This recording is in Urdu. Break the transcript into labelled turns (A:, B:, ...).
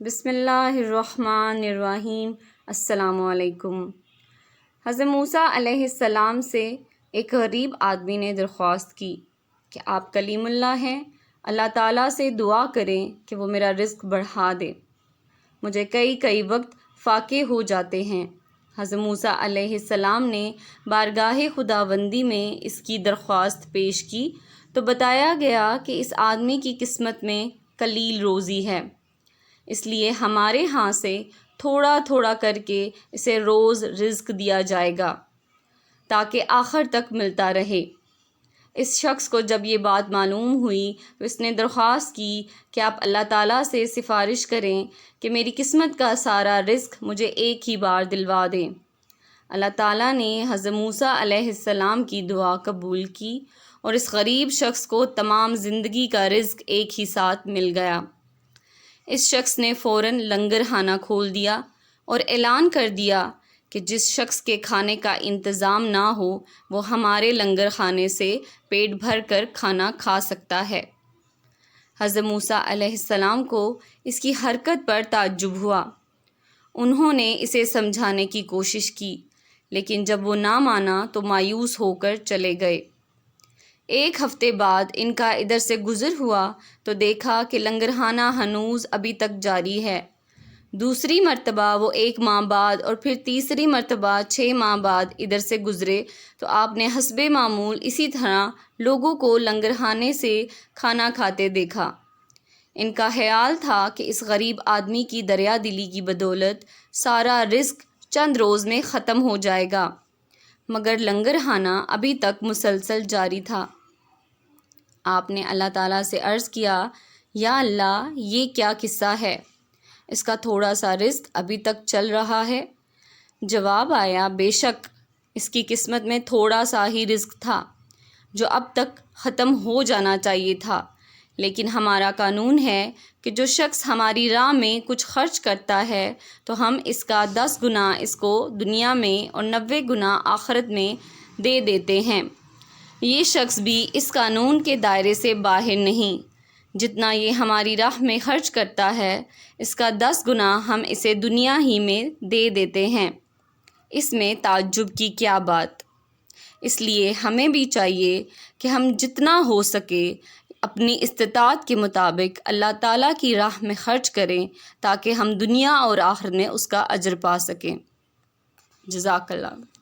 A: بسم اللہ الرحمن الرحیم۔ السلام علیکم۔ حضرت موسیٰ علیہ السلام سے ایک غریب آدمی نے درخواست کی کہ آپ کلیم اللہ ہیں، اللہ تعالیٰ سے دعا کریں کہ وہ میرا رزق بڑھا دے، مجھے کئی وقت فاقے ہو جاتے ہیں۔ حضرت موسیٰ علیہ السلام نے بارگاہ خداوندی میں اس کی درخواست پیش کی تو بتایا گیا کہ اس آدمی کی قسمت میں قلیل روزی ہے، اس لیے ہمارے ہاں سے تھوڑا تھوڑا کر کے اسے روز رزق دیا جائے گا تاکہ آخر تک ملتا رہے۔ اس شخص کو جب یہ بات معلوم ہوئی تو اس نے درخواست کی کہ آپ اللہ تعالیٰ سے سفارش کریں کہ میری قسمت کا سارا رزق مجھے ایک ہی بار دلوا دیں۔ اللہ تعالیٰ نے حضرت موسیٰ علیہ السلام کی دعا قبول کی اور اس غریب شخص کو تمام زندگی کا رزق ایک ہی ساتھ مل گیا۔ اس شخص نے فوراً لنگر خانہ کھول دیا اور اعلان کر دیا کہ جس شخص کے کھانے کا انتظام نہ ہو وہ ہمارے لنگر خانے سے پیٹ بھر کر کھانا کھا سکتا ہے۔ حضرت موسیٰ علیہ السلام کو اس کی حرکت پر تعجب ہوا۔ انہوں نے اسے سمجھانے کی کوشش کی، لیکن جب وہ نہ مانا تو مایوس ہو کر چلے گئے۔ ایک ہفتے بعد ان کا ادھر سے گزر ہوا تو دیکھا کہ لنگر خانہ ہنوز ابھی تک جاری ہے۔ دوسری مرتبہ وہ 1 ماہ بعد اور پھر تیسری مرتبہ 6 ماہ بعد ادھر سے گزرے تو آپ نے حسب معمول اسی طرح لوگوں کو لنگر خانے سے کھانا کھاتے دیکھا۔ ان کا خیال تھا کہ اس غریب آدمی کی دریا دلی کی بدولت سارا رزق چند روز میں ختم ہو جائے گا، مگر لنگر خانہ ابھی تک مسلسل جاری تھا۔ آپ نے اللہ تعالیٰ سے عرض کیا، یا اللہ، یہ کیا قصہ ہے؟ اس کا تھوڑا سا رزق ابھی تک چل رہا ہے۔ جواب آیا، بے شک اس کی قسمت میں تھوڑا سا ہی رزق تھا جو اب تک ختم ہو جانا چاہیے تھا، لیکن ہمارا قانون ہے کہ جو شخص ہماری راہ میں کچھ خرچ کرتا ہے تو ہم اس کا 10 گنا اس کو دنیا میں اور 90 گنا آخرت میں دے دیتے ہیں۔ یہ شخص بھی اس قانون کے دائرے سے باہر نہیں۔ جتنا یہ ہماری راہ میں خرچ کرتا ہے اس کا 10 گنا ہم اسے دنیا ہی میں دے دیتے ہیں۔ اس میں تعجب کی کیا بات؟ اس لیے ہمیں بھی چاہیے کہ ہم جتنا ہو سکے اپنی استطاعت کے مطابق اللہ تعالیٰ کی راہ میں خرچ کریں تاکہ ہم دنیا اور آخرت میں اس کا اجر پا سکیں۔ جزاک اللہ۔